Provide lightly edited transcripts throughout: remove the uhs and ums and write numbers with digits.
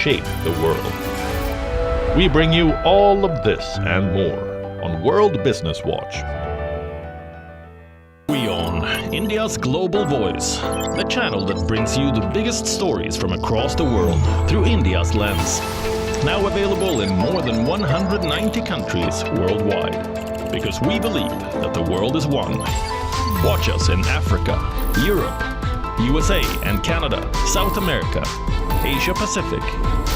shape the world. We bring you all of this and more on World Business Watch. WION, India's global voice, the channel that brings you the biggest stories from across the world through India's lens. Now available in more than 190 countries worldwide. Because we believe that the world is one. Watch us in Africa, Europe, USA and Canada, South America, Asia Pacific,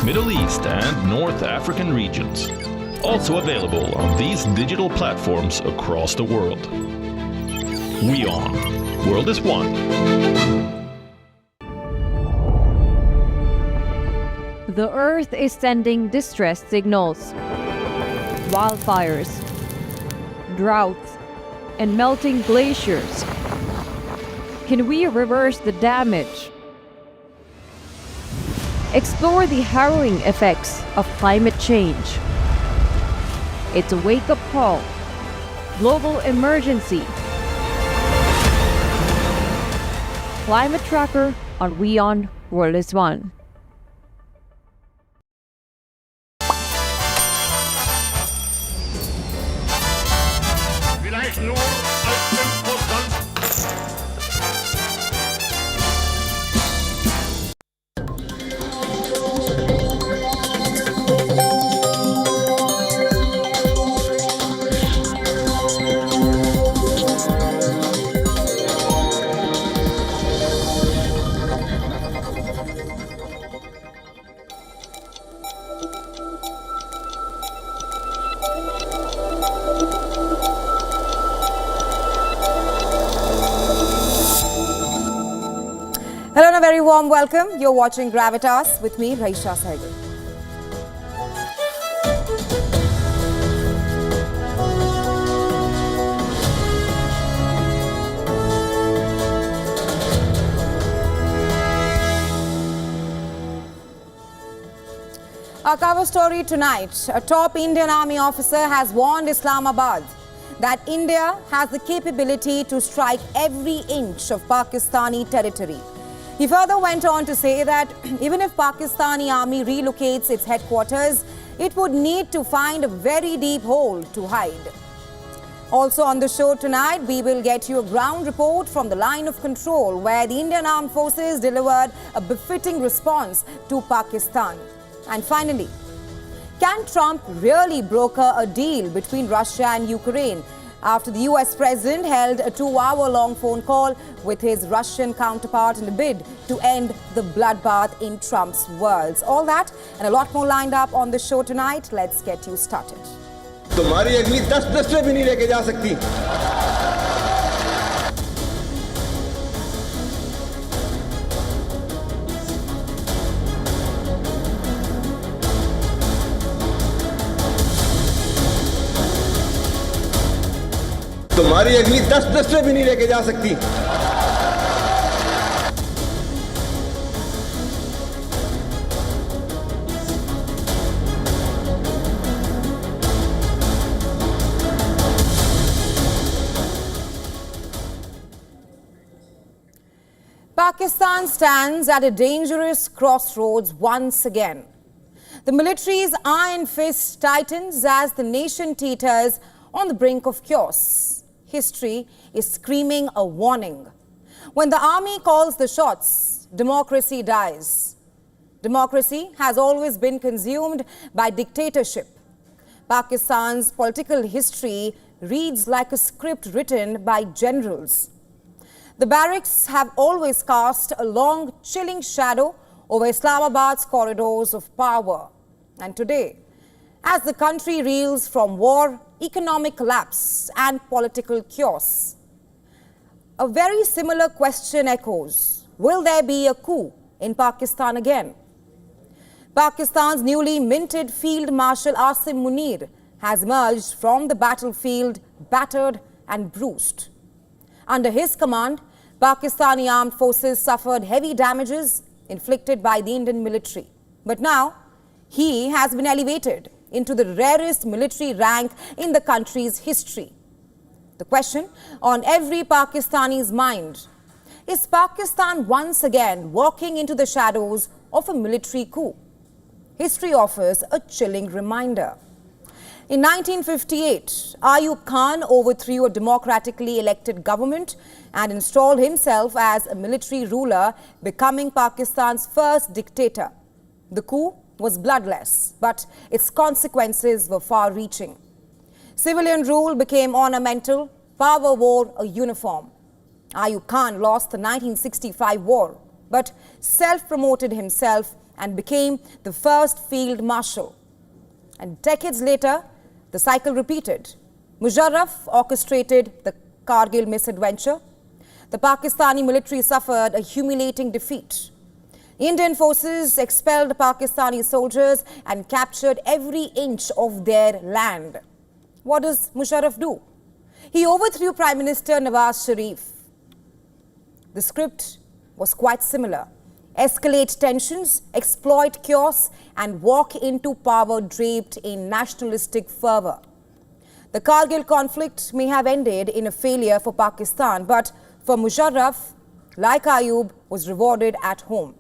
Middle East and North African regions. Also available on these digital platforms across the world. WION. World is one. The Earth is sending distress signals. Wildfires, droughts, and melting glaciers. Can we reverse the damage? Explore the harrowing effects of climate change. It's a wake-up call. Global emergency. Climate Tracker on WION World is One. Hello and a very warm welcome. You're watching Gravitas with me, Raisha Sehgal. Our cover story tonight, a top Indian Army officer has warned Islamabad that India has the capability to strike every inch of Pakistani territory. He further went on to say that even if Pakistani army relocates its headquarters, it would need to find a very deep hole to hide. Also on the show tonight, we will get you a ground report from the line of control where the Indian Armed Forces delivered a befitting response to Pakistan. And finally, can Trump really broker a deal between Russia and Ukraine after the US president held a 2-hour-long phone call with his Russian counterpart in a bid to end the bloodbath in Trump's words? All that and a lot more lined up on the show tonight. Let's get you started. तुम्हारी अगली 10 प्रश्न भी नहीं लेके जा सकती। तुम्हारी अगली 10 प्रश्न भी नहीं लेके जा सकती। Pakistan stands at a dangerous crossroads once again. The military's iron fist tightens as the nation teeters on the brink of chaos. History is screaming a warning. When the army calls the shots, democracy dies. Democracy has always been consumed by dictatorship. Pakistan's political history reads like a script written by generals. The barracks have always cast a long, chilling shadow over Islamabad's corridors of power. And today, as the country reels from war, economic collapse and political chaos, a very similar question echoes. Will there be a coup in Pakistan again? Pakistan's newly minted Field Marshal Munir has emerged from the battlefield battered and bruised. Under his command, Pakistani armed forces suffered heavy damages inflicted by the Indian military. But now, he has been elevated into the rarest military rank in the country's history. The question on every Pakistani's mind: is Pakistan once again walking into the shadows of a military coup? history offers a chilling reminder. In 1958, Ayub Khan overthrew a democratically elected government and installed himself as a military ruler, becoming Pakistan's first dictator. The coup was bloodless, but its consequences were far-reaching. Civilian rule became ornamental, power wore a uniform. Ayub Khan lost the 1965 war, but self-promoted himself and became the first field marshal. And decades later, the cycle repeated. Musharraf orchestrated the Kargil misadventure. The Pakistani military suffered a humiliating defeat. Indian forces expelled Pakistani soldiers and captured every inch of their land. What does Musharraf do? He overthrew Prime Minister Nawaz Sharif. The script was quite similar. Escalate tensions, exploit chaos, and walk into power draped in nationalistic fervor. The Kargil conflict may have ended in a failure for Pakistan, but for Musharraf, like Ayub, was rewarded at home.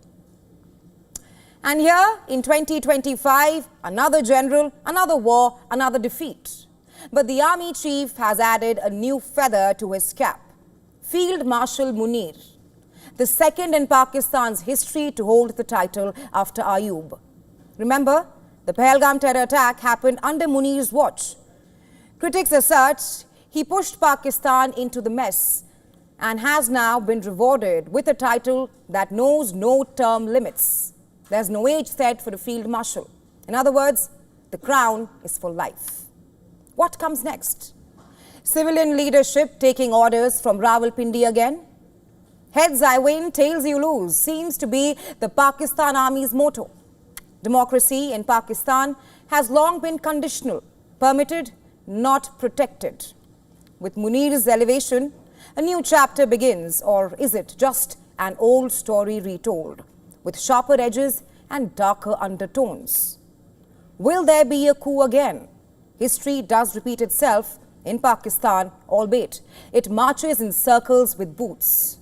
And here, in 2025, another general, another war, another defeat. But the army chief has added a new feather to his cap. Field Marshal Munir, the second in Pakistan's history to hold the title after Ayub. Remember, the Pahalgam terror attack happened under Munir's watch. Critics assert he pushed Pakistan into the mess and has now been rewarded with a title that knows no term limits. There's no age set for the field marshal. In other words, the crown is for life. What comes next? Civilian leadership taking orders from Rawalpindi again? Heads I win, tails you lose seems to be the Pakistan Army's motto. Democracy in Pakistan has long been conditional, permitted, not protected. With Munir's elevation, a new chapter begins, or is it just an old story retold, with sharper edges and darker undertones? Will there be a coup again? History does repeat itself in Pakistan, albeit it marches in circles with boots.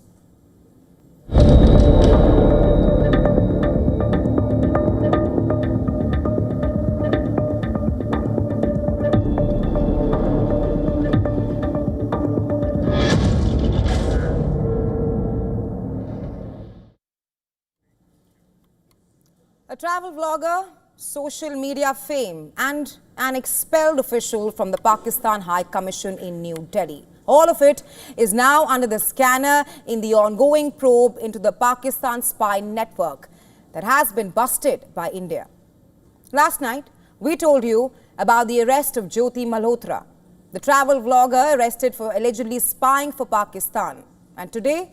A travel vlogger, social media fame, and an expelled official from the Pakistan High Commission in New Delhi. All of it is now under the scanner in the ongoing probe into the Pakistan spy network that has been busted by India. Last night, we told you about the arrest of Jyoti Malhotra, the travel vlogger arrested for allegedly spying for Pakistan. And today,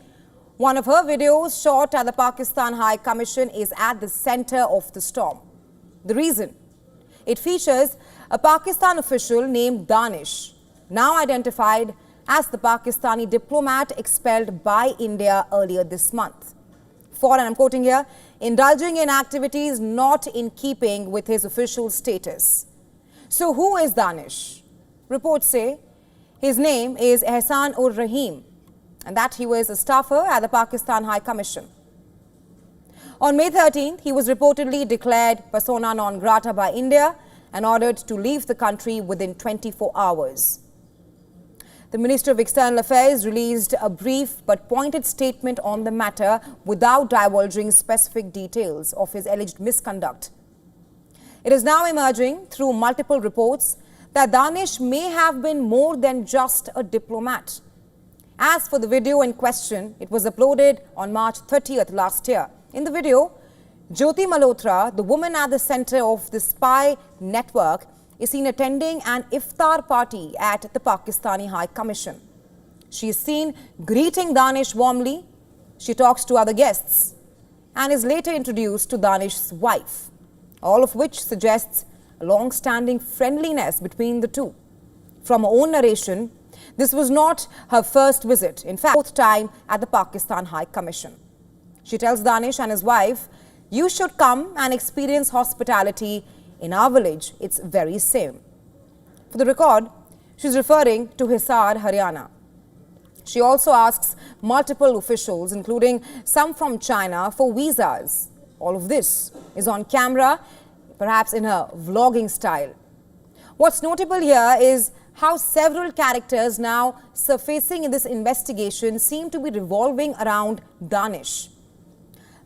one of her videos shot at the Pakistan High Commission is at the center of the storm. The reason? It features a Pakistan official named Danish, now identified as the Pakistani diplomat expelled by India earlier this month. For, and I'm quoting here, indulging in activities not in keeping with his official status. So who is Danish? Reports say his name is Ehsan-ur-Rahim, and that he was a staffer at the Pakistan High Commission. On May 13th, he was reportedly declared persona non grata by India and ordered to leave the country within 24 hours. The Minister of External Affairs released a brief but pointed statement on the matter without divulging specific details of his alleged misconduct. It is now emerging through multiple reports that Danish may have been more than just a diplomat. As for the video in question, it was uploaded on March 30th last year. In the video, Jyoti Malhotra, the woman at the center of the spy network, is seen attending an iftar party at the Pakistani High Commission. She is seen greeting Danish warmly. She talks to other guests and is later introduced to Danish's wife, all of which suggests a long-standing friendliness between the two. From her own narration, this was not her first visit, in fact, fourth time at the Pakistan High Commission. She tells Danish and his wife, "You should come and experience hospitality in our village. It's very same." For the record, she's referring to Hisar, Haryana. She also asks multiple officials, including some from China, for visas. All of this is on camera perhaps in her vlogging style. What's notable here is how several characters now surfacing in this investigation seem to be revolving around Danish.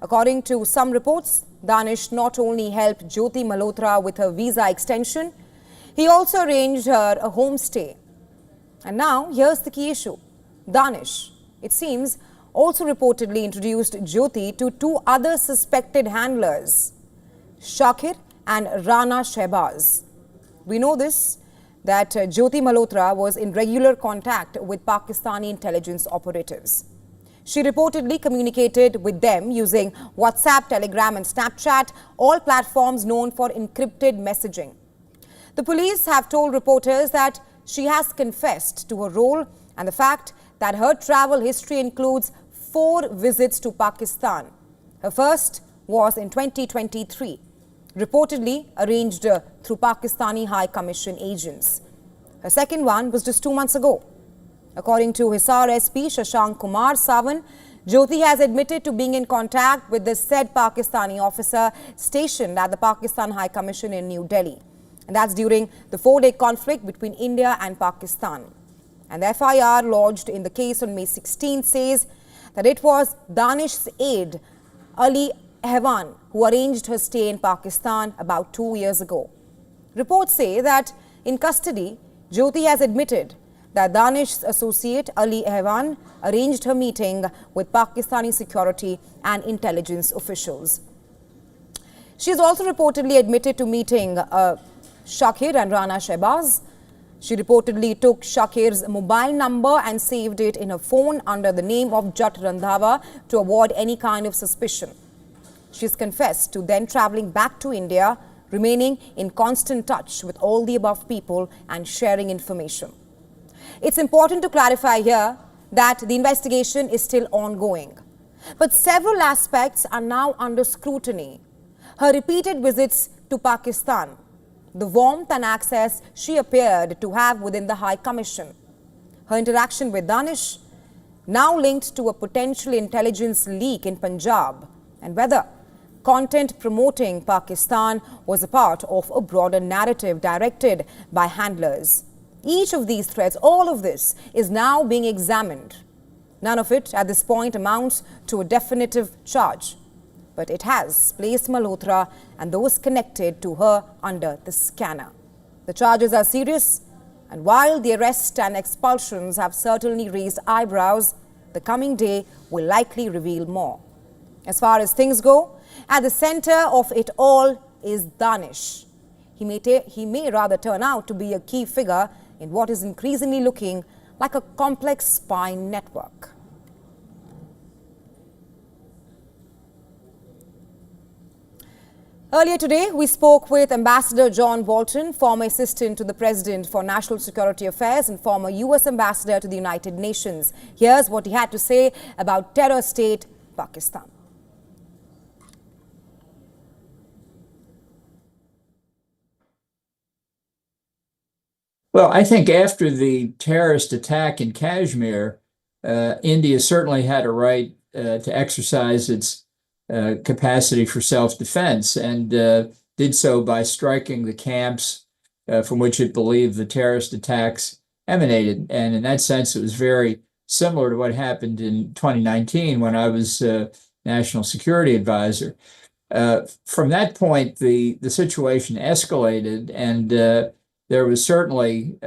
According to some reports, Danish not only helped Jyoti Malhotra with her visa extension, he also arranged her a homestay. And now, here's the key issue. Danish, it seems, also reportedly introduced Jyoti to two other suspected handlers, Shakir and Rana Shehbaz. We know this, that Jyoti Malhotra was in regular contact with Pakistani intelligence operatives. She reportedly communicated with them using WhatsApp, Telegram and Snapchat, all platforms known for encrypted messaging. The police have told reporters that she has confessed to her role and the fact that her travel history includes 4 visits to Pakistan. Her first was in 2023, reportedly arranged through Pakistani High Commission agents. Her second one was just 2 months ago. According to Hisar SP Shashank Kumar Sawan, Jyoti has admitted to being in contact with the said Pakistani officer stationed at the Pakistan High Commission in New Delhi. And that's during the 4-day conflict between India and Pakistan. And the FIR lodged in the case on May 16 says that it was Danish's aide, Ali Ehwan, who arranged her stay in Pakistan about 2 years ago. Reports say that in custody, Jyoti has admitted that Danish's associate Ali Ehwan arranged her meeting with Pakistani security and intelligence officials. She has also reportedly admitted to meeting Shakir and Rana Shehbaz. She reportedly took Shakir's mobile number and saved it in her phone under the name of Jat Randhawa to avoid any kind of suspicion. She's confessed to then travelling back to India, remaining in constant touch with all the above people and sharing information. It's important to clarify here that the investigation is still ongoing, but several aspects are now under scrutiny. Her repeated visits to Pakistan, the warmth and access she appeared to have within the High Commission, her interaction with Danish, now linked to a potential intelligence leak in Punjab, and whether content promoting Pakistan was a part of a broader narrative directed by handlers. Each of these threads, all of this, is now being examined. None of it at this point amounts to a definitive charge, but it has placed Malhotra and those connected to her under the scanner. The charges are serious, and while the arrest and expulsions have certainly raised eyebrows, the coming day will likely reveal more. As far as things go, at the center of it all is Danish. He may rather turn out to be a key figure in what is increasingly looking like a complex spy network. Earlier today, we spoke with Ambassador John Bolton, former assistant to the President for National Security Affairs and former US Ambassador to the United Nations. Here's what he had to say about terror state Pakistan. Well, I think after the terrorist attack in Kashmir, India certainly had a right to exercise its capacity for self-defense and did so by striking the camps from which it believed the terrorist attacks emanated. And in that sense, it was very similar to what happened in 2019 when I was National Security Advisor. From that point, the situation escalated, and there was certainly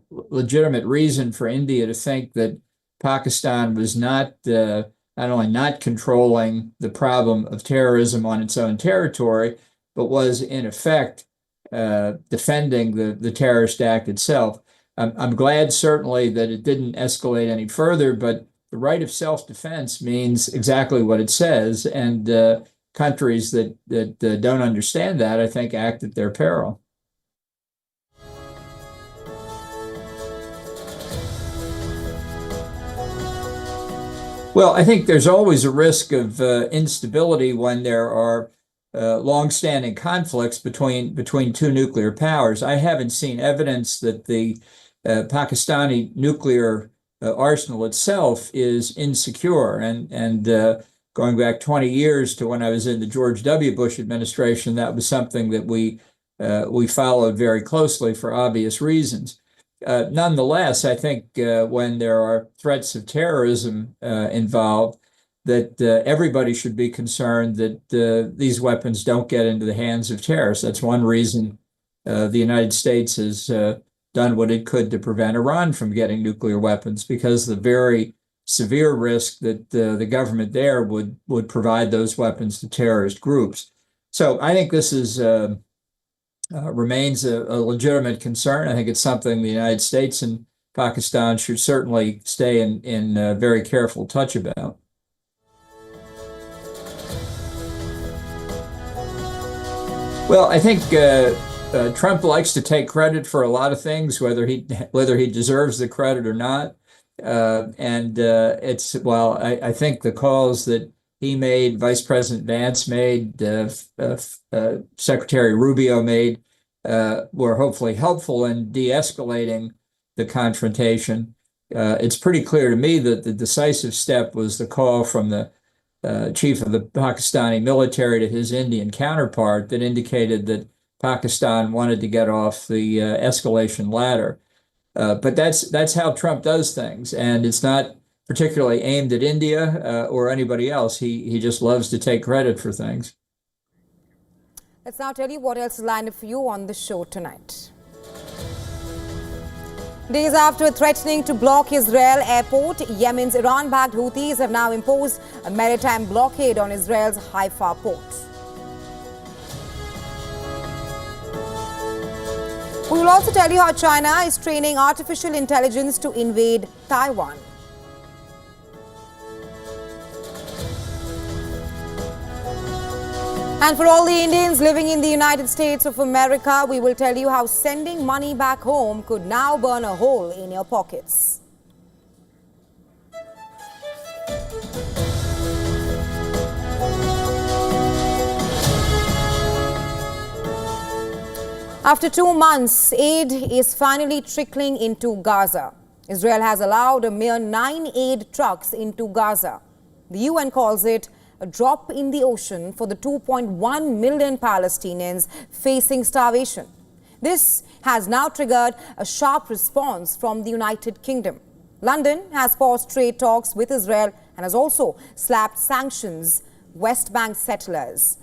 legitimate reason for India to think that Pakistan was not only not controlling the problem of terrorism on its own territory, but was in effect defending the terrorist act itself. I'm glad certainly that it didn't escalate any further, but the right of self-defense means exactly what it says, and countries that don't understand that, I think, act at their peril. Well, I think there's always a risk of instability when there are long-standing conflicts between two nuclear powers. I haven't seen evidence that the Pakistani nuclear arsenal itself is insecure, and going back 20 years to when I was in the George W. Bush administration, that was something that we followed very closely for obvious reasons. Nonetheless, I think when there are threats of terrorism involved, that everybody should be concerned that these weapons don't get into the hands of terrorists. That's one reason the United States has done what it could to prevent Iran from getting nuclear weapons, because the very severe risk that the government there would provide those weapons to terrorist groups. So I think this is remains a legitimate concern. I think it's something the United States and Pakistan should certainly stay in very careful touch about. Well, I think Trump likes to take credit for a lot of things, whether he deserves the credit or not. I think the calls that he made, Vice President Vance made, Secretary Rubio made, were hopefully helpful in de-escalating the confrontation. It's pretty clear to me that the decisive step was the call from the chief of the Pakistani military to his Indian counterpart that indicated that Pakistan wanted to get off the escalation ladder. But that's how Trump does things, and it's not particularly aimed at India or anybody else. He just loves to take credit for things. Let's now tell you what else is lined up for you on the show tonight. Days after threatening to block Israel airport, Yemen's Iran-backed Houthis have now imposed a maritime blockade on Israel's Haifa port. We will also tell you how China is training artificial intelligence to invade Taiwan. And for all the Indians living in the United States of America, we will tell you how sending money back home could now burn a hole in your pockets. After 2 months, aid is finally trickling into Gaza. Israel has allowed a mere 9 aid trucks into Gaza. The UN calls it a drop in the ocean for the 2.1 million Palestinians facing starvation. This has now triggered a sharp response from the United Kingdom. London has paused trade talks with Israel and has also slapped sanctions West Bank settlers.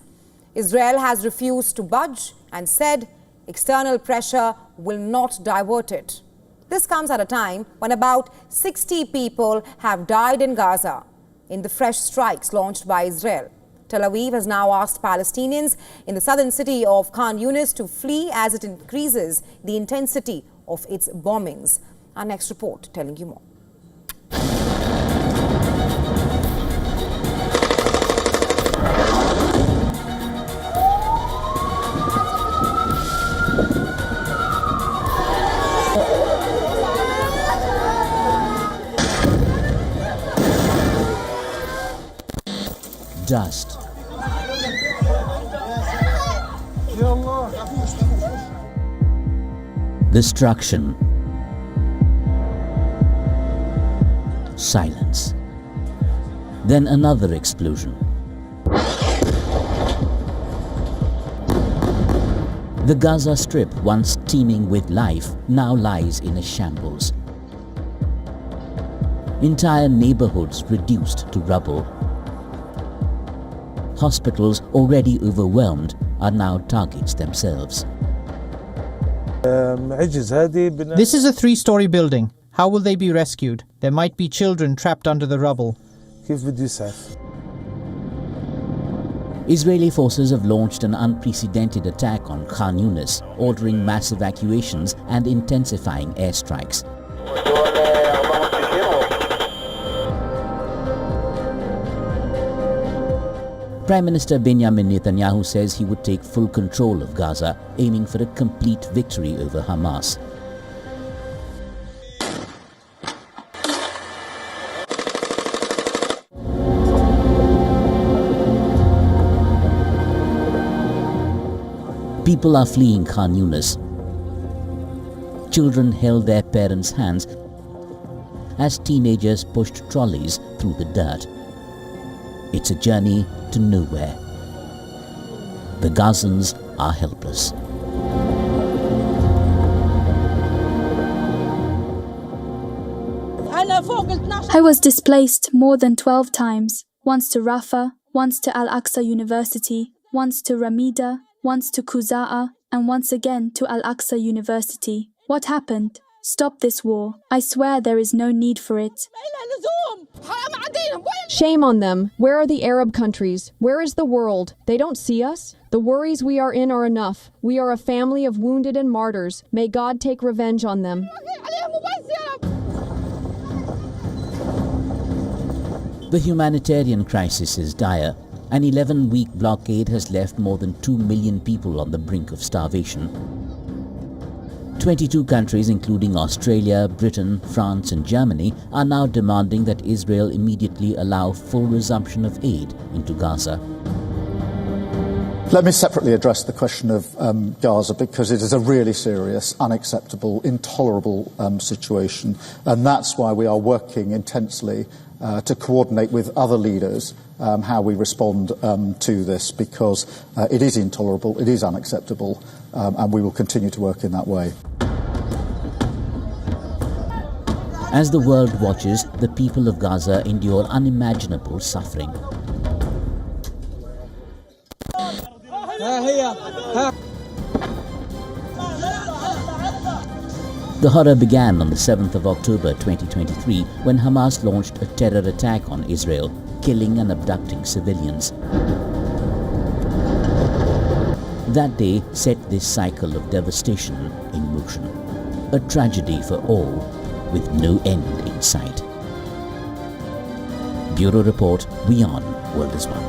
Israel has refused to budge and said external pressure will not divert it. This comes at a time when about 60 people have died in Gaza in the fresh strikes launched by Israel. Tel Aviv has now asked Palestinians in the southern city of Khan Yunis to flee as it increases the intensity of its bombings. Our next report telling you more. Dust. Destruction. Silence. Then another explosion. The Gaza Strip, once teeming with life, now lies in a shambles. Entire neighborhoods reduced to rubble. Hospitals already overwhelmed are now targets themselves. This is a 3-story building. How will they be rescued? There might be children trapped under the rubble. Israeli forces have launched an unprecedented attack on Khan Yunis, ordering mass evacuations and intensifying airstrikes. Prime Minister Benjamin Netanyahu says he would take full control of Gaza, aiming for a complete victory over Hamas. People are fleeing Khan Yunis. Children held their parents' hands as teenagers pushed trolleys through the dirt. It's a journey to nowhere. The Gazans are helpless. I was displaced more than 12 times, once to Rafah, once to Al-Aqsa University, once to Ramida, once to Quza'a, and once again to Al-Aqsa University. What happened? Stop this war. I swear there is no need for it. Shame on them. Where are the Arab countries? Where is the world? They don't see us? The worries we are in are enough. We are a family of wounded and martyrs. May God take revenge on them. The humanitarian crisis is dire. An 11-week blockade has left more than 2 million people on the brink of starvation. 22 countries, including Australia, Britain, France and Germany, are now demanding that Israel immediately allow full resumption of aid into Gaza. Let me separately address the question of Gaza, because it is a really serious, unacceptable, intolerable situation, and that's why we are working intensely to coordinate with other leaders how we respond to this, because it is intolerable, it is unacceptable, and we will continue to work in that way. As the world watches, the people of Gaza endure unimaginable suffering. The horror began on the 7th of October 2023 when Hamas launched a terror attack on Israel, killing and abducting civilians. That day set this cycle of devastation in motion. A tragedy for all, with no end in sight. Bureau Report, WION World is One.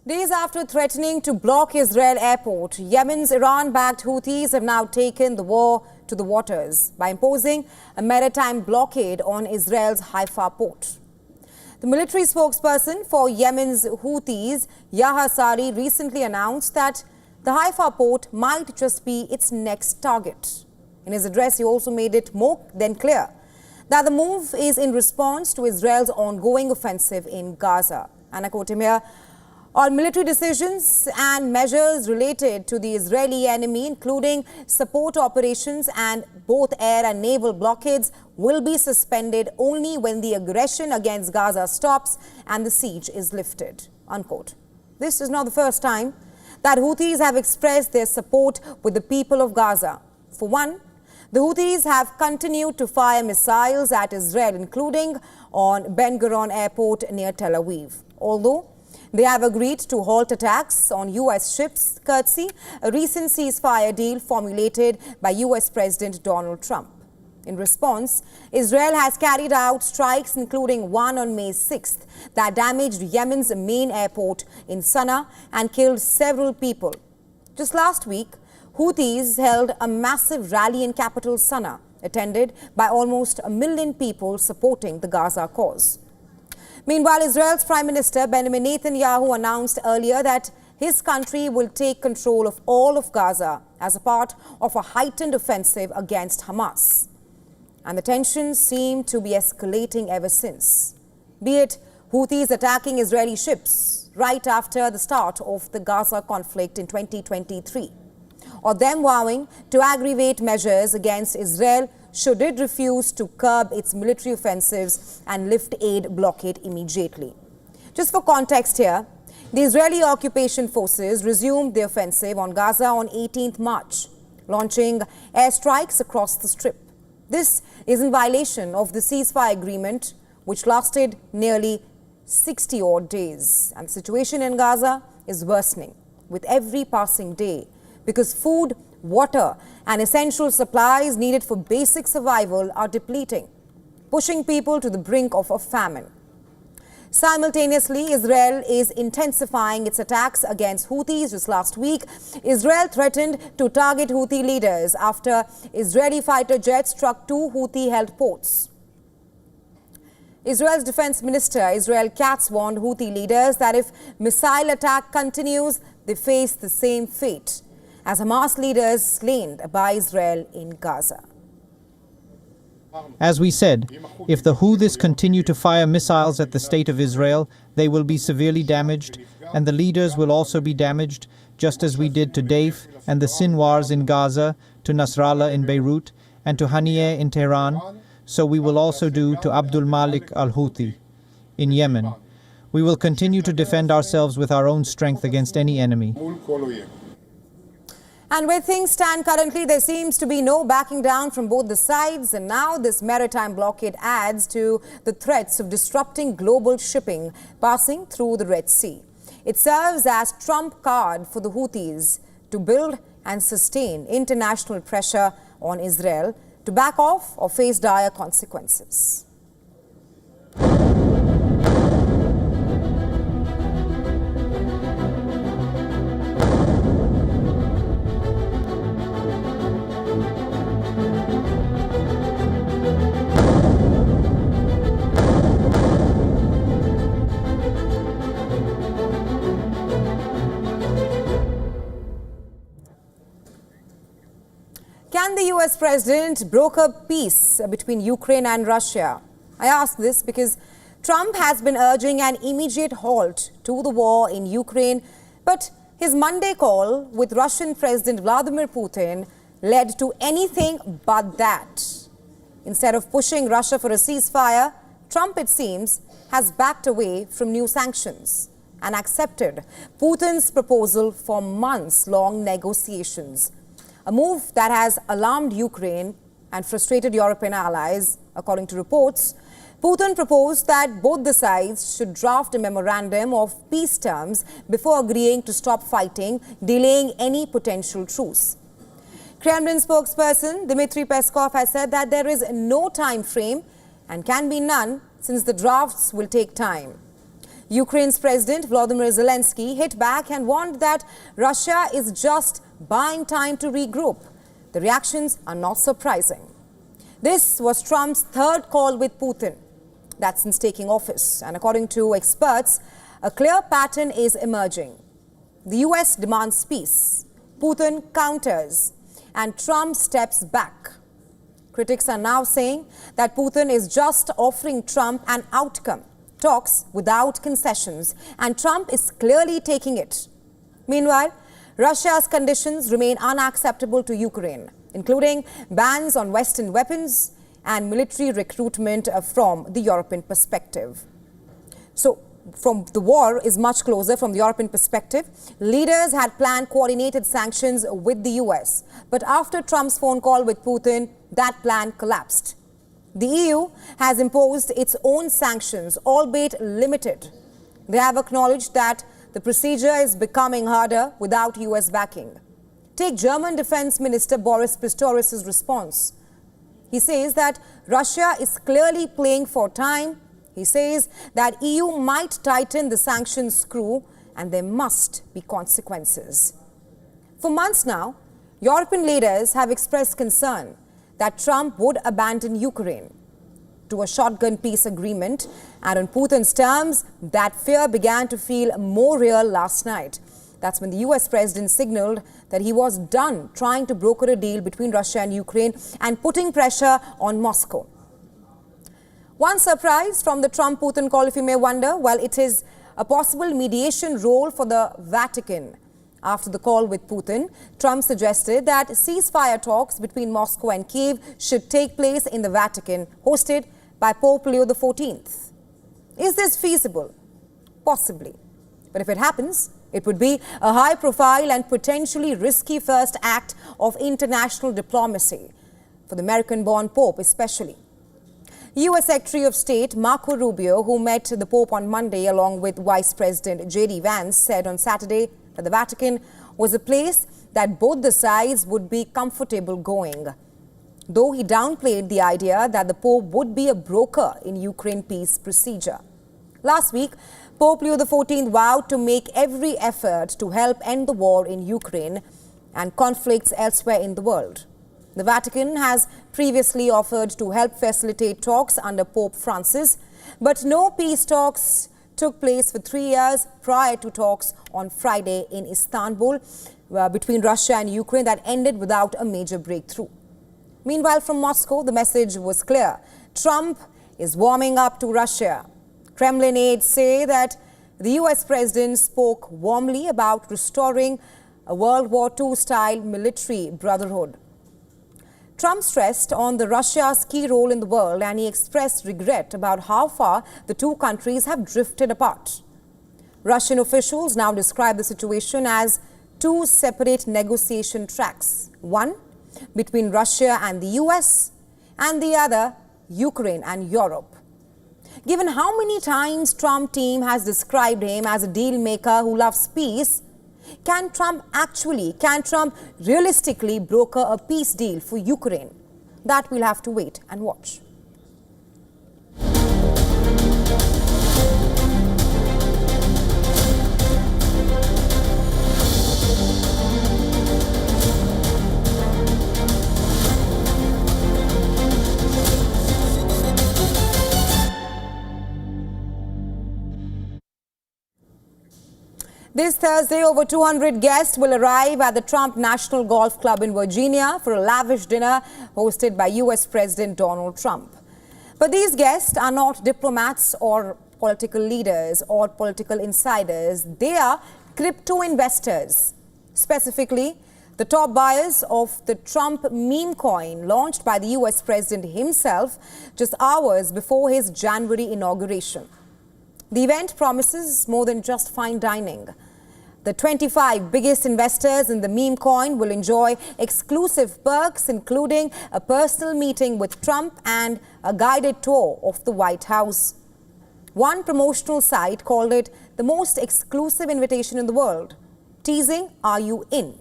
Days after threatening to block Israel airport, Yemen's Iran-backed Houthis have now taken the war to the waters by imposing a maritime blockade on Israel's Haifa port. The military spokesperson for Yemen's Houthis, Yahya Sari, recently announced that the Haifa port might just be its next target. In his address, he also made it more than clear that the move is in response to Israel's ongoing offensive in Gaza. And I quote him here: "All military decisions and measures related to the Israeli enemy, including support operations and both air and naval blockades, will be suspended only when the aggression against Gaza stops and the siege is lifted." Unquote. This is not the first time that Houthis have expressed their support with the people of Gaza. For one, the Houthis have continued to fire missiles at Israel, including on Ben Gurion Airport near Tel Aviv. Although they have agreed to halt attacks on U.S. ships, courtesy a recent ceasefire deal formulated by U.S. President Donald Trump. In response, Israel has carried out strikes, including one on May 6th, that damaged Yemen's main airport in Sana'a and killed several people. Just last week, Houthis held a massive rally in capital Sana'a, attended by almost 1 million people supporting the Gaza cause. Meanwhile, Israel's Prime Minister Benjamin Netanyahu announced earlier that his country will take control of all of Gaza as a part of a heightened offensive against Hamas. And the tensions seem to be escalating ever since, be it Houthis attacking Israeli ships right after the start of the Gaza conflict in 2023, or them vowing to aggravate measures against Israel should it refuse to curb its military offensives and lift aid blockade immediately. Just for context here, the Israeli occupation forces resumed the offensive on Gaza on 18th March, launching airstrikes across the strip. This is in violation of the ceasefire agreement, which lasted nearly 60-odd days. And the situation in Gaza is worsening with every passing day, because food, water and essential supplies needed for basic survival are depleting, pushing people to the brink of a famine. Simultaneously, Israel is intensifying its attacks against Houthis. Just last week, Israel threatened to target Houthi leaders after Israeli fighter jets struck 2 Houthi-held ports. Israel's defense minister, Israel Katz, warned Houthi leaders that if missile attack continues, they face the same fate as Hamas leaders slain by Israel in Gaza. As we said, if the Houthis continue to fire missiles at the state of Israel, they will be severely damaged, and the leaders will also be damaged, just as we did to Daif and the Sinwars in Gaza, to Nasrallah in Beirut, and to Haniyeh in Tehran. So we will also do to Abdul Malik al-Houthi in Yemen. We will continue to defend ourselves with our own strength against any enemy. And where things stand currently, there seems to be no backing down from both the sides. And now this maritime blockade adds to the threats of disrupting global shipping passing through the Red Sea. It serves as trump card for the Houthis to build and sustain international pressure on Israel to back off or face dire consequences. Can the US president broker peace between Ukraine and Russia? I ask this because Trump has been urging an immediate halt to the war in Ukraine, but his Monday call with Russian President Vladimir Putin led to anything but that. Instead of pushing Russia for a ceasefire, Trump, it seems, has backed away from new sanctions and accepted Putin's proposal for months-long negotiations. A move that has alarmed Ukraine and frustrated European allies. According to reports, Putin proposed that both the sides should draft a memorandum of peace terms before agreeing to stop fighting, delaying any potential truce. Kremlin spokesperson Dmitry Peskov has said that there is no time frame and can be none since the drafts will take time. Ukraine's President Volodymyr Zelensky hit back and warned that Russia is just buying time to regroup. The reactions are not surprising. This was Trump's third call with Putin. That's since taking office. And according to experts, a clear pattern is emerging. The US demands peace, Putin counters, and Trump steps back. Critics are now saying that Putin is just offering Trump an outcome, talks without concessions, and Trump is clearly taking it. Meanwhile, Russia's conditions remain unacceptable to Ukraine, including bans on Western weapons and military recruitment from the European perspective. So, from the war is much closer from the European perspective. Leaders had planned coordinated sanctions with the US, but after Trump's phone call with Putin, that plan collapsed. The EU has imposed its own sanctions, albeit limited. They have acknowledged that the procedure is becoming harder without US backing. Take German Defense Minister Boris Pistorius' response. He says that Russia is clearly playing for time. He says that EU might tighten the sanctions screw and there must be consequences. For months now, European leaders have expressed concern that Trump would abandon Ukraine to a shotgun peace agreement, and on Putin's terms, that fear began to feel more real last night. That's when the US president signaled that he was done trying to broker a deal between Russia and Ukraine and putting pressure on Moscow. One surprise from the Trump-Putin call, if you may wonder, well, it is a possible mediation role for the Vatican. After the call with Putin, Trump suggested that ceasefire talks between Moscow and Kiev should take place in the Vatican, hosted by Pope Leo XIV. Is this feasible? Possibly. But if it happens, it would be a high-profile and potentially risky first act of international diplomacy, for the American-born Pope especially. U.S. Secretary of State Marco Rubio, who met the Pope on Monday along with Vice President J.D. Vance, said on Saturday that the Vatican was a place that both the sides would be comfortable going, though he downplayed the idea that the Pope would be a broker in Ukraine peace procedure. Last week, Pope Leo XIV vowed to make every effort to help end the war in Ukraine and conflicts elsewhere in the world. The Vatican has previously offered to help facilitate talks under Pope Francis, but no peace talks took place for 3 years prior to talks on Friday in Istanbul between Russia and Ukraine that ended without a major breakthrough. Meanwhile, from Moscow, the message was clear. Trump is warming up to Russia. Kremlin aides say that the US president spoke warmly about restoring a World War II-style military brotherhood. Trump stressed on the Russia's key role in the world, and he expressed regret about how far the two countries have drifted apart. Russian officials now describe the situation as two separate negotiation tracks, one between Russia and the US, and the other Ukraine and Europe. Given how many times Trump team has described him as a deal maker who loves peace, can Trump realistically broker a peace deal for Ukraine? That we'll have to wait and watch. This Thursday, over 200 guests will arrive at the Trump National Golf Club in Virginia for a lavish dinner hosted by US President Donald Trump. But these guests are not diplomats or political leaders or political insiders. They are crypto investors. Specifically, the top buyers of the Trump meme coin launched by the US President himself just hours before his January inauguration. The event promises more than just fine dining. The 25 biggest investors in the meme coin will enjoy exclusive perks, including a personal meeting with Trump and a guided tour of the White House. One promotional site called it the most exclusive invitation in the world, teasing, "Are you in?"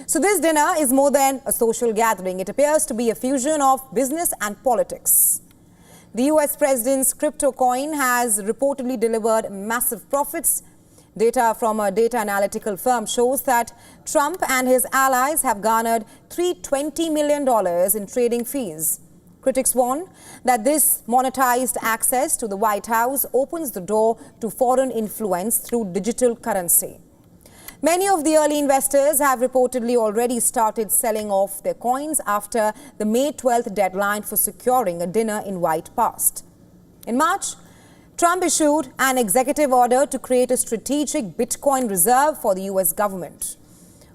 So this dinner is more than a social gathering. It appears to be a fusion of business and politics. The US president's crypto coin has reportedly delivered massive profits. Data from a data analytical firm shows that Trump and his allies have garnered $320 million in trading fees. Critics warn that this monetized access to the White House opens the door to foreign influence through digital currency. Many of the early investors have reportedly already started selling off their coins after the May 12th deadline for securing a dinner in White passed. In March, Trump issued an executive order to create a strategic Bitcoin reserve for the US government,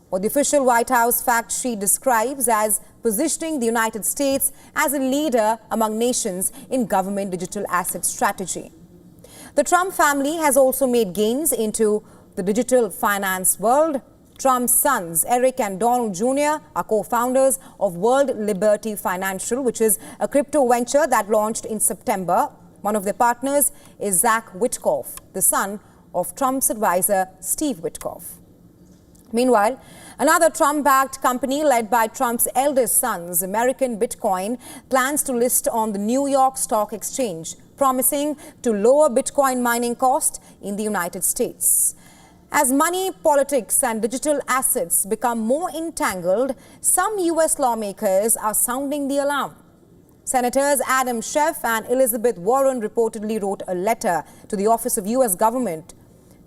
what the official White House fact sheet describes as positioning the United States as a leader among nations in government digital asset strategy. The Trump family has also made gains into the digital finance world. Trump's sons, Eric and Donald Jr., are co-founders of World Liberty Financial, which is a crypto venture that launched in September. One of their partners is Zach Witkoff, the son of Trump's advisor, Steve Witkoff. Meanwhile, another Trump-backed company led by Trump's eldest sons, American Bitcoin, plans to list on the New York Stock Exchange, promising to lower Bitcoin mining cost in the United States. As money, politics and digital assets become more entangled, some U.S. lawmakers are sounding the alarm. Senators Adam Schiff and Elizabeth Warren reportedly wrote a letter to the Office of U.S. Government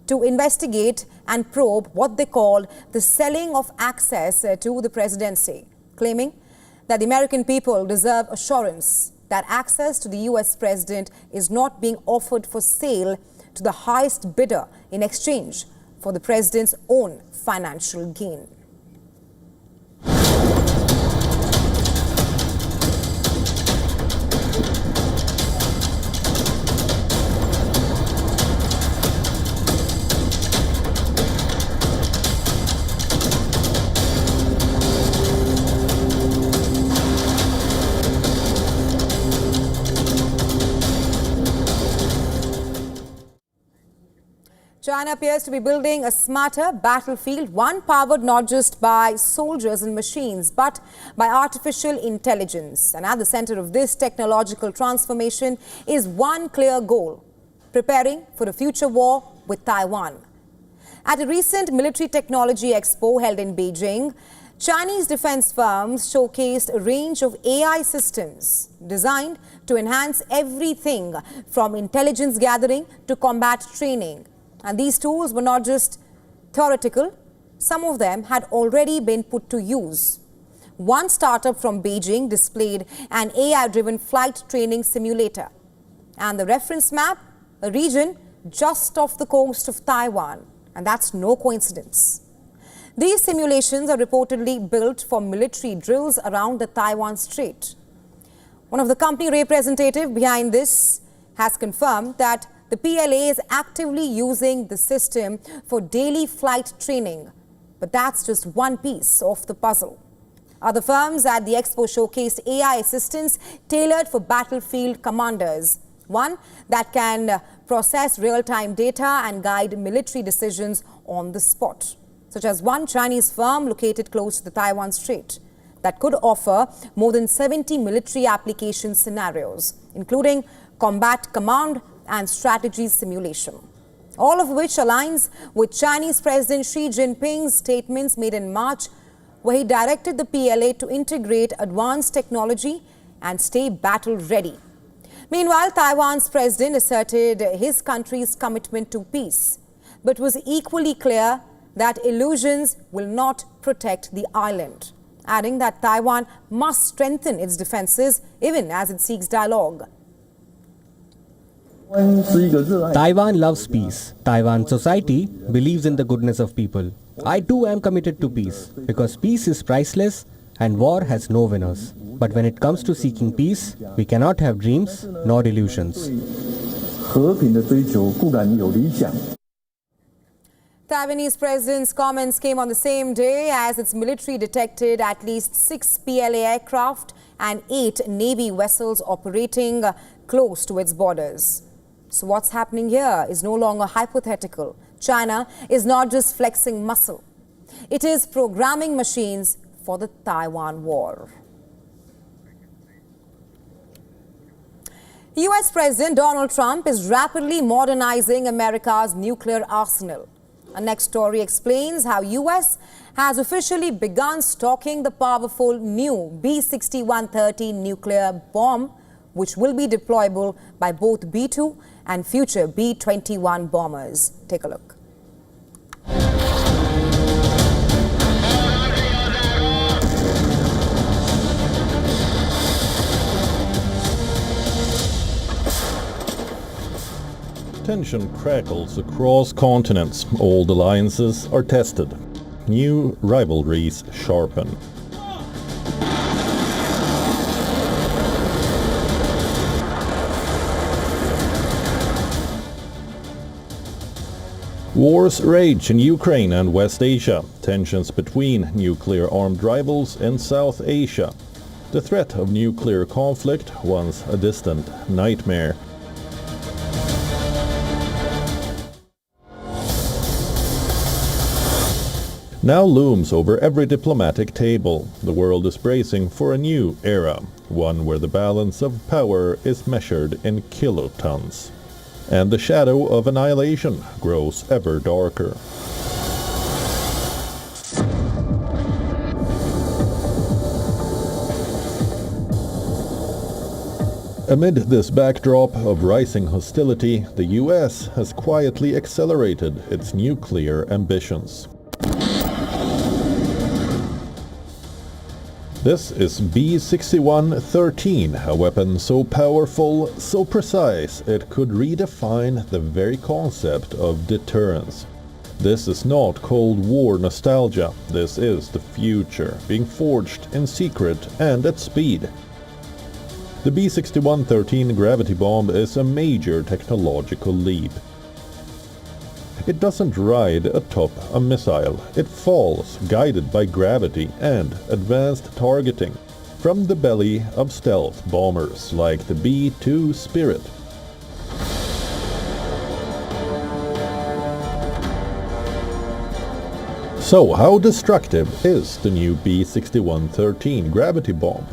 to investigate and probe what they called the selling of access to the presidency, claiming that the American people deserve assurance that access to the U.S. president is not being offered for sale to the highest bidder in exchange for the president's own financial gain. China appears to be building a smarter battlefield, one powered not just by soldiers and machines, but by artificial intelligence. And at the center of this technological transformation is one clear goal: preparing for a future war with Taiwan. At a recent military technology expo held in Beijing, Chinese defense firms showcased a range of AI systems designed to enhance everything from intelligence gathering to combat training. And these tools were not just theoretical, some of them had already been put to use. One startup from Beijing displayed an AI-driven flight training simulator. And the reference map, a region just off the coast of Taiwan. And that's no coincidence. These simulations are reportedly built for military drills around the Taiwan Strait. One of the company representatives behind this has confirmed that the PLA is actively using the system for daily flight training. But that's just one piece of the puzzle. Other firms at the expo showcased AI assistants tailored for battlefield commanders. One that can process real-time data and guide military decisions on the spot, such as one Chinese firm located close to the Taiwan Strait that could offer more than 70 military application scenarios, including combat command and strategy simulation. All of which aligns with Chinese President Xi Jinping's statements made in March, where he directed the PLA to integrate advanced technology and stay battle ready. Meanwhile, Taiwan's president asserted his country's commitment to peace, but was equally clear that illusions will not protect the island, adding that Taiwan must strengthen its defenses even as it seeks dialogue. Taiwan loves peace. Taiwan society believes in the goodness of people. I too am committed to peace because peace is priceless and war has no winners. But when it comes to seeking peace, we cannot have dreams nor illusions. Taiwanese president's comments came on the same day as its military detected at least 6 PLA aircraft and 8 Navy vessels operating close to its borders. So what's happening here is no longer hypothetical. China is not just flexing muscle. It is programming machines for the Taiwan war. US President Donald Trump is rapidly modernizing America's nuclear arsenal. Our next story explains how US has officially begun stocking the powerful new B-6130 nuclear bomb, which will be deployable by both B-2 and future B-21 bombers. Take a look. Tension crackles across continents. Old alliances are tested. New rivalries sharpen. Wars rage in Ukraine and West Asia. Tensions between nuclear-armed rivals in South Asia. The threat of nuclear conflict, once a distant nightmare. Now looms over every diplomatic table. The world is bracing for a new era, one where the balance of power is measured in kilotons. And the shadow of annihilation grows ever darker. Amid this backdrop of rising hostility, the US has quietly accelerated its nuclear ambitions. This is B-6113, a weapon so powerful, so precise, it could redefine the very concept of deterrence. This is not Cold War nostalgia, this is the future, being forged in secret and at speed. The B-6113 gravity bomb is a major technological leap. It doesn't ride atop a missile, it falls, guided by gravity and advanced targeting, from the belly of stealth bombers like the B-2 Spirit. So how destructive is the new B-6113 gravity bomb?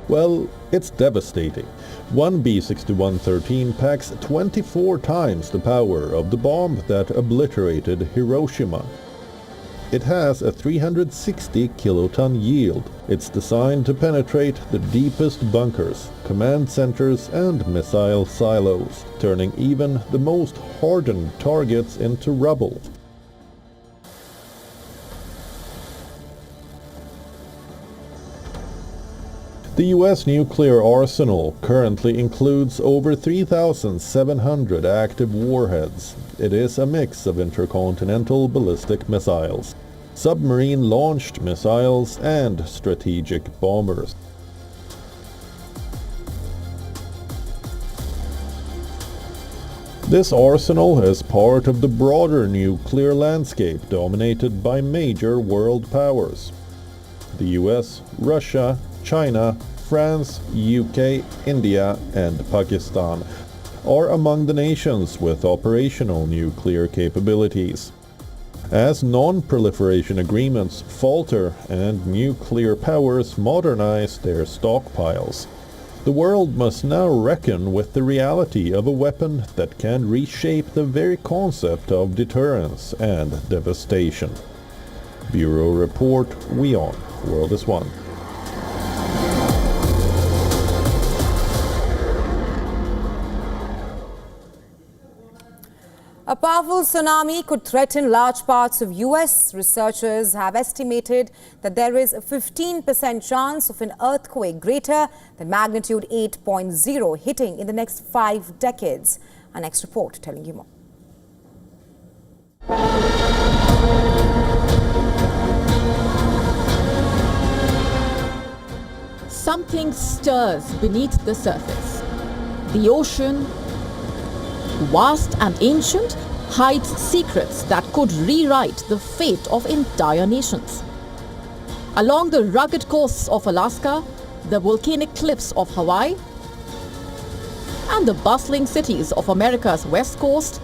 Well, it's devastating. One B-6113 packs 24 times the power of the bomb that obliterated Hiroshima. It has a 360 kiloton yield. It's designed to penetrate the deepest bunkers, command centers and missile silos, turning even the most hardened targets into rubble. The US nuclear arsenal currently includes over 3,700 active warheads. It is a mix of intercontinental ballistic missiles, submarine-launched missiles, and strategic bombers. This arsenal is part of the broader nuclear landscape dominated by major world powers. The US, Russia, China, France, UK, India, and Pakistan are among the nations with operational nuclear capabilities. As non-proliferation agreements falter and nuclear powers modernize their stockpiles, the world must now reckon with the reality of a weapon that can reshape the very concept of deterrence and devastation. Bureau Report, WION, World is One. A powerful tsunami could threaten large parts of US. Researchers have estimated that there is a 15% chance of an earthquake greater than magnitude 8.0 hitting in the next 5 decades. Our next report telling you more. Something stirs beneath the surface. The ocean, vast and ancient, hides secrets that could rewrite the fate of entire nations. Along the rugged coasts of Alaska, the volcanic cliffs of Hawaii, and the bustling cities of America's west coast,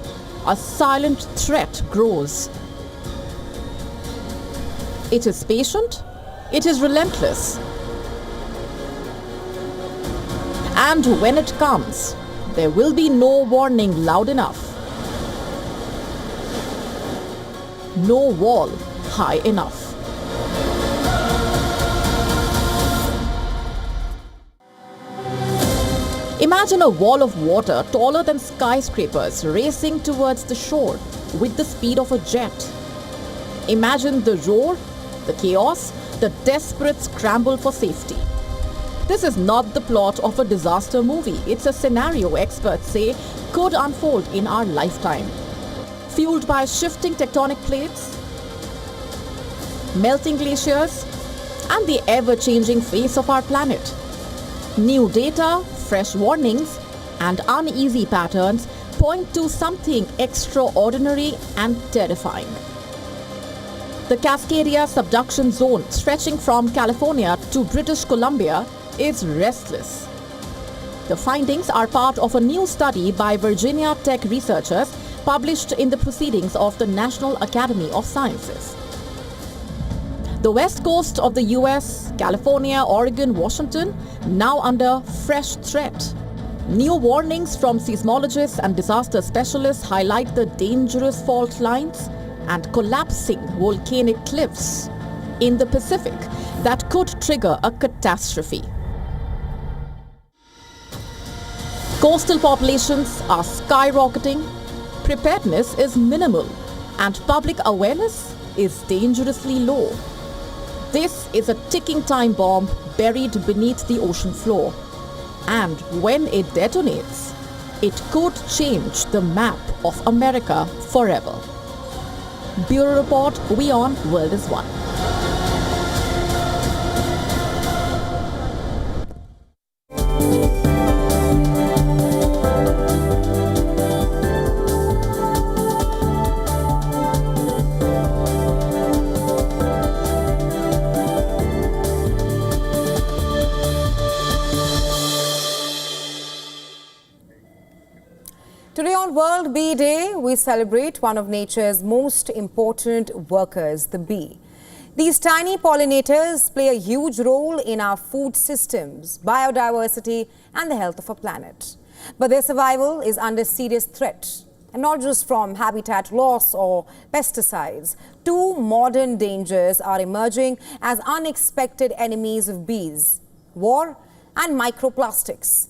a silent threat grows. It is patient, it is relentless. And when it comes, there will be no warning loud enough, no wall high enough. Imagine a wall of water taller than skyscrapers racing towards the shore with the speed of a jet. Imagine the roar, the chaos, the desperate scramble for safety. This is not the plot of a disaster movie. It's a scenario experts say could unfold in our lifetime. Fueled by shifting tectonic plates, melting glaciers, and the ever-changing face of our planet. New data, fresh warnings, and uneasy patterns point to something extraordinary and terrifying. The Cascadia subduction zone, stretching from California to British Columbia, is restless. The findings are part of a new study by Virginia Tech researchers published in the Proceedings of the National Academy of Sciences. The west coast of the US, California, Oregon, Washington, now under fresh threat. New warnings from seismologists and disaster specialists highlight the dangerous fault lines and collapsing volcanic cliffs in the Pacific that could trigger a catastrophe. Coastal populations are skyrocketing, preparedness is minimal, and public awareness is dangerously low. This is a ticking time bomb buried beneath the ocean floor. And when it detonates, it could change the map of America forever. Bureau Report, WION, World is One. Today on World Bee Day, we celebrate one of nature's most important workers, the bee. These tiny pollinators play a huge role in our food systems, biodiversity, and the health of our planet. But their survival is under serious threat, and not just from habitat loss or pesticides. Two modern dangers are emerging as unexpected enemies of bees: war and microplastics.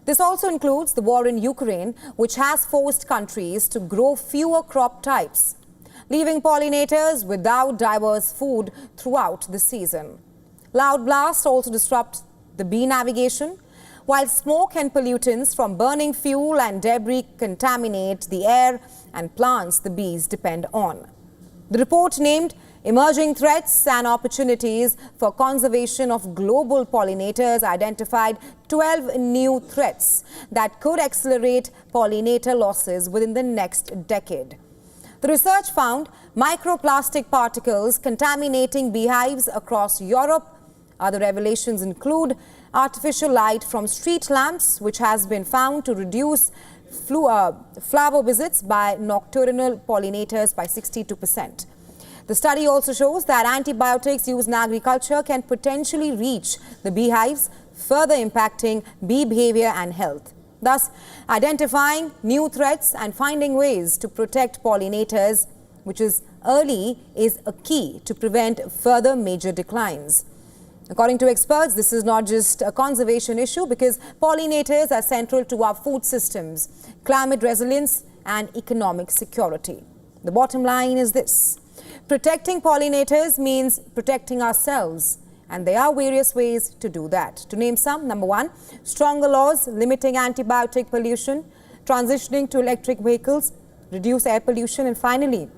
This also includes the war in Ukraine, which has forced countries to grow fewer crop types, leaving pollinators without diverse food throughout the season. Loud blasts also disrupt the bee navigation, while smoke and pollutants from burning fuel and debris contaminate the air and plants the bees depend on. The report named Emerging Threats and Opportunities for Conservation of Global Pollinators identified 12 new threats that could accelerate pollinator losses within the next decade. The research found microplastic particles contaminating beehives across Europe. Other revelations include artificial light from street lamps, which has been found to reduce flower visits by nocturnal pollinators by 62%. The study also shows that antibiotics used in agriculture can potentially reach the beehives, further impacting bee behavior and health. Thus, identifying new threats and finding ways to protect pollinators, which is early, is a key to prevent further major declines. According to experts, this is not just a conservation issue because pollinators are central to our food systems, climate resilience, and economic security. The bottom line is this: protecting pollinators means protecting ourselves, and there are various ways to do that. To name some: number one, stronger laws limiting antibiotic pollution, transitioning to electric vehicles, reduce air pollution, and finally,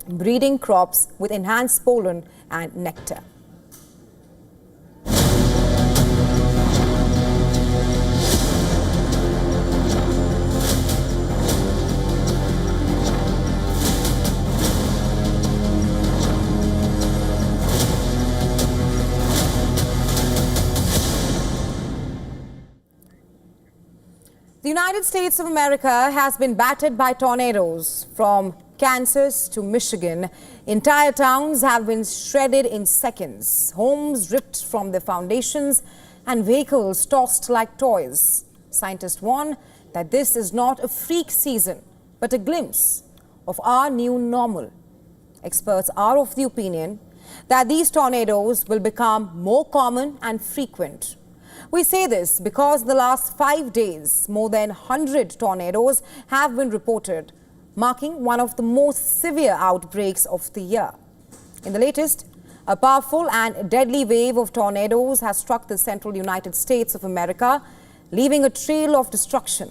breeding crops with enhanced pollen and nectar. The United States of America has been battered by tornadoes from Kansas to Michigan. Entire towns have been shredded in seconds, homes ripped from their foundations, and vehicles tossed like toys. Scientists warn that this is not a freak season, but a glimpse of our new normal. Experts are of the opinion that these tornadoes will become more common and frequent. We say this because in the last 5 days, more than 100 tornadoes have been reported, marking one of the most severe outbreaks of the year. In the latest, a powerful and deadly wave of tornadoes has struck the central United States of America, leaving a trail of destruction.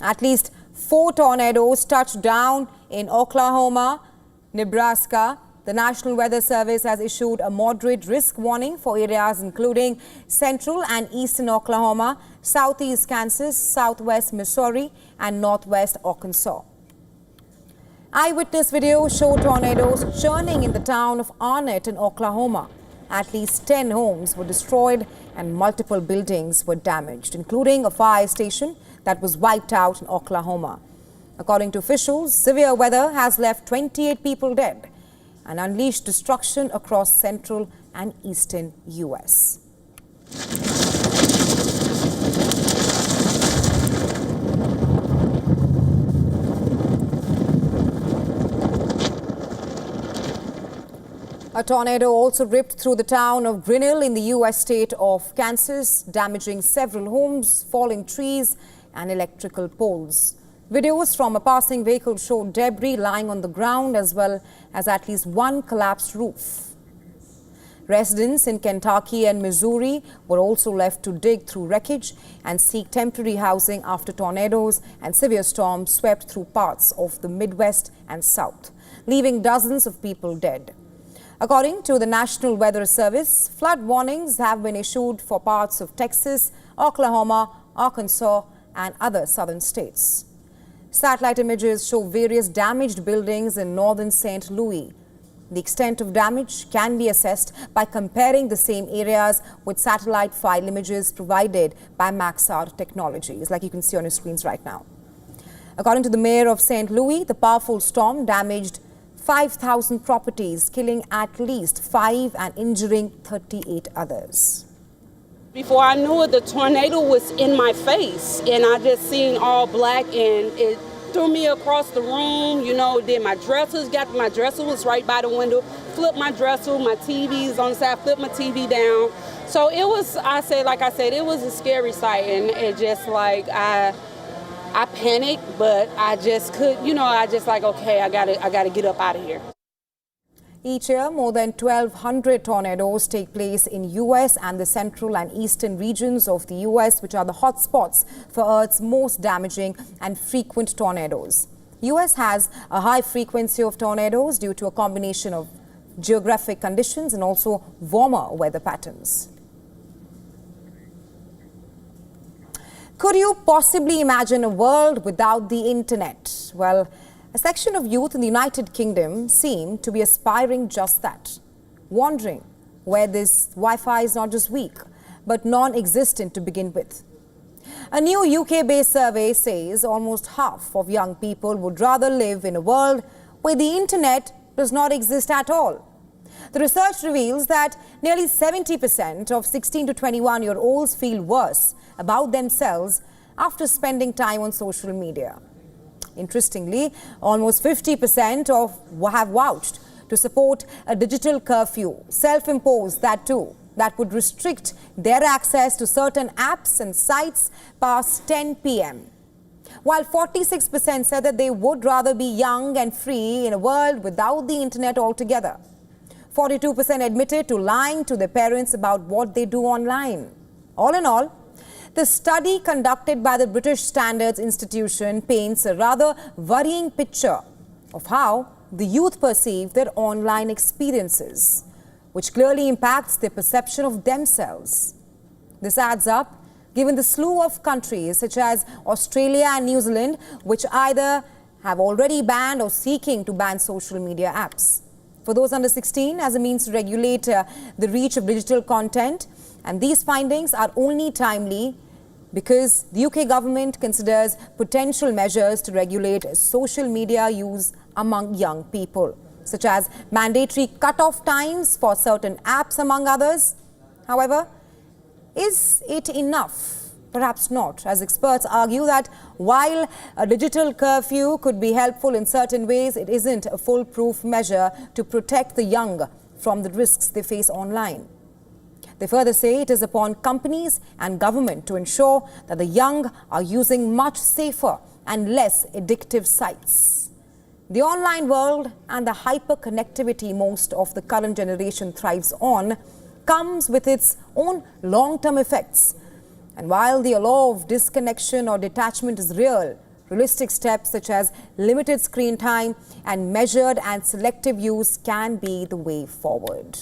At least 4 tornadoes touched down in Oklahoma, Nebraska. The National Weather Service has issued a moderate risk warning for areas including central and eastern Oklahoma, southeast Kansas, southwest Missouri, and northwest Arkansas. Eyewitness videos show tornadoes churning in the town of Arnett in Oklahoma. At least 10 homes were destroyed and multiple buildings were damaged, including a fire station that was wiped out in Oklahoma. According to officials, severe weather has left 28 people dead and unleashed destruction across central and eastern U.S. A tornado also ripped through the town of Grinnell in the U.S. state of Kansas, damaging several homes, falling trees, and electrical poles. Videos from a passing vehicle showed debris lying on the ground as well as at least one collapsed roof. Residents in Kentucky and Missouri were also left to dig through wreckage and seek temporary housing after tornadoes and severe storms swept through parts of the Midwest and South, leaving dozens of people dead. According to the National Weather Service, flood warnings have been issued for parts of Texas, Oklahoma, Arkansas, and other southern states. Satellite images show various damaged buildings in northern St. Louis. The extent of damage can be assessed by comparing the same areas with satellite file images provided by Maxar Technologies, like you can see on your screens right now. According to the mayor of St. Louis, the powerful storm damaged 5,000 properties, killing at least 5 and injuring 38 others. Before I knew it, the tornado was in my face, and I just seen all black, and it threw me across the room. You know, then my dresser was right by the window, flipped my dresser, my TV's on the side, flipped my TV down. So it was, like I said, it was a scary sight, and it just like, I panicked, but I just okay, I gotta get up out of here. Each year, more than 1,200 tornadoes take place in U.S. and the central and eastern regions of the U.S., which are the hotspots for Earth's most damaging and frequent tornadoes. U.S. has a high frequency of tornadoes due to a combination of geographic conditions and also warmer weather patterns. Could you possibly imagine a world without the internet? Well, a section of youth in the United Kingdom seem to be aspiring just that, wondering where this Wi-Fi is not just weak, but non-existent to begin with. A new UK-based survey says almost half of young people would rather live in a world where the internet does not exist at all. The research reveals that nearly 70% of 16 to 21-year-olds feel worse about themselves after spending time on social media. Interestingly, almost 50% have vouched to support a digital curfew, self-imposed that too, that would restrict their access to certain apps and sites past 10 p.m. While 46% said that they would rather be young and free in a world without the internet altogether. 42% admitted to lying to their parents about what they do online. All in all, the study conducted by the British Standards Institution paints a rather worrying picture of how the youth perceive their online experiences, which clearly impacts their perception of themselves. This adds up given the slew of countries such as Australia and New Zealand, which either have already banned or seeking to ban social media apps. For those under 16, as a means to regulate the reach of digital content. And these findings are only timely because the UK government considers potential measures to regulate social media use among young people, such as mandatory cut-off times for certain apps, among others. However, is it enough? Perhaps not, as experts argue that while a digital curfew could be helpful in certain ways, it isn't a foolproof measure to protect the young from the risks they face online. They further say it is upon companies and government to ensure that the young are using much safer and less addictive sites. The online world and the hyper-connectivity most of the current generation thrives on comes with its own long-term effects. And while the law of disconnection or detachment is real, realistic steps such as limited screen time and measured and selective use can be the way forward.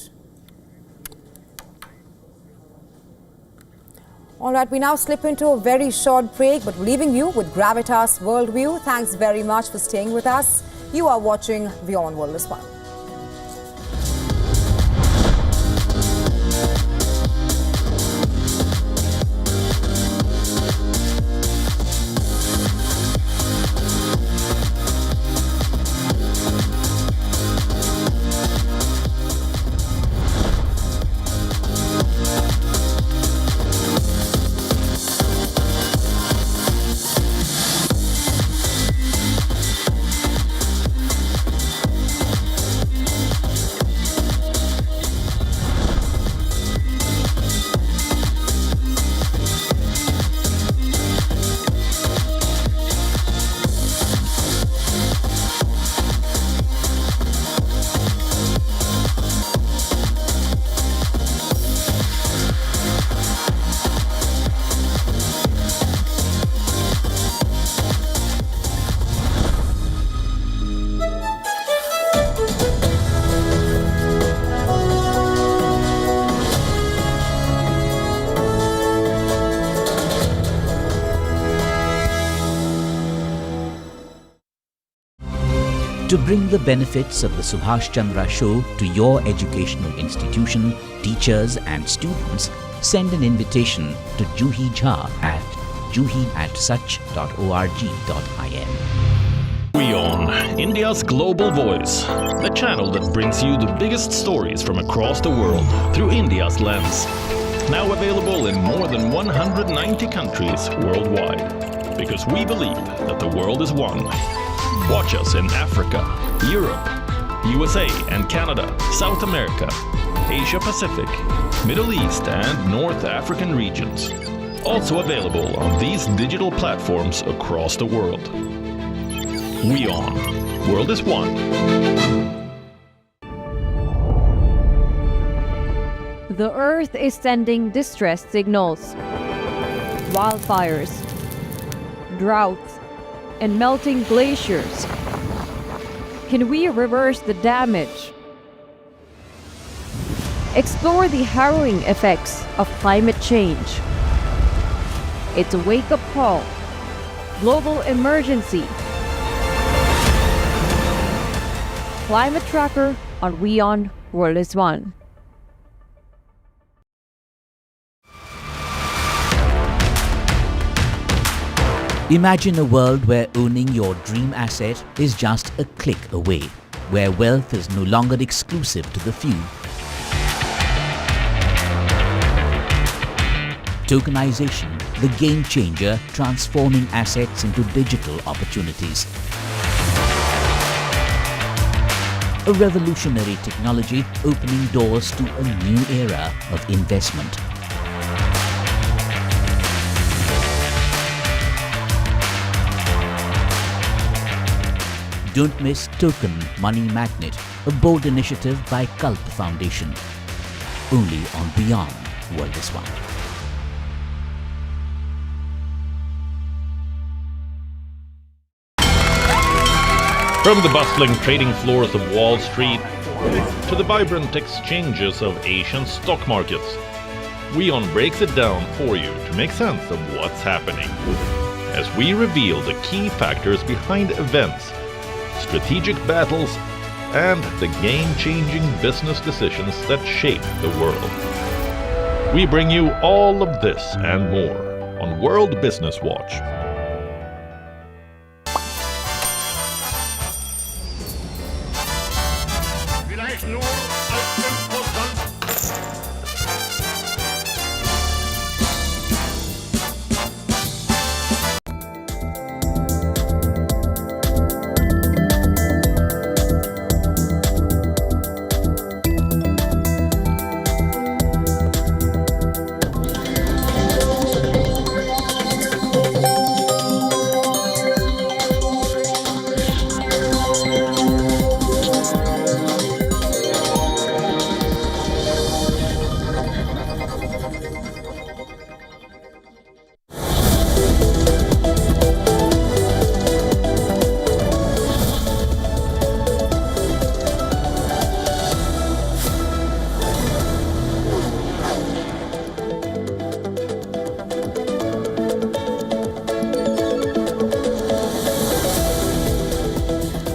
All right, we now slip into a very short break, but leaving you with Gravitas Worldview. Thanks very much for staying with us. You are watching WION World this one. To bring the benefits of the Subhash Chandra Show to your educational institution, teachers and students, send an invitation to Juhi Jha at juhi@such.org.in. WION WION, India's global voice, the channel that brings you the biggest stories from across the world through India's lens. Now available in more than 190 countries worldwide. Because we believe that the world is one. Watch us in Africa, Europe, USA and Canada, South America, Asia Pacific, Middle East and North African regions. Also available on these digital platforms across the world. WION. World is one. The Earth is sending distress signals. Wildfires, droughts, and melting glaciers. Can we reverse the damage? Explore the harrowing effects of climate change. It's a wake-up call. Global emergency. Climate Tracker on WION World is One. Imagine a world where owning your dream asset is just a click away, where wealth is no longer exclusive to the few. Tokenization, the game changer, transforming assets into digital opportunities. A revolutionary technology opening doors to a new era of investment. Don't miss Token Money Magnet, a bold initiative by Cult Foundation. Only on WION World is One. From the bustling trading floors of Wall Street to the vibrant exchanges of Asian stock markets, WION breaks it down for you to make sense of what's happening. As we reveal the key factors behind events, strategic battles, and the game-changing business decisions that shape the world. We bring you all of this and more on World Business Watch.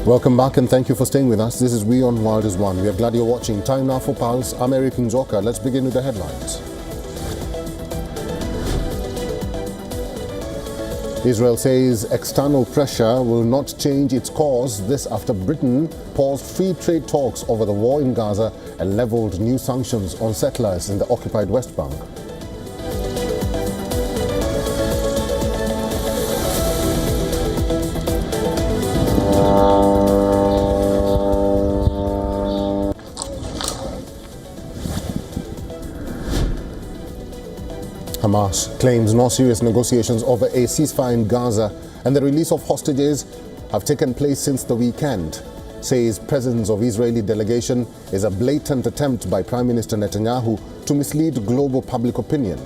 Welcome back and thank you for staying with us. This is WION World is One. We are glad you're watching. Time now for Pulse. I'm Eric Njoka. Let's begin with the headlines. Israel says external pressure will not change its course. This after Britain paused free trade talks over the war in Gaza and leveled new sanctions on settlers in the occupied West Bank. Hamas claims no serious negotiations over a ceasefire in Gaza and the release of hostages have taken place since the weekend. Says presence of Israeli delegation is a blatant attempt by Prime Minister Netanyahu to mislead global public opinion.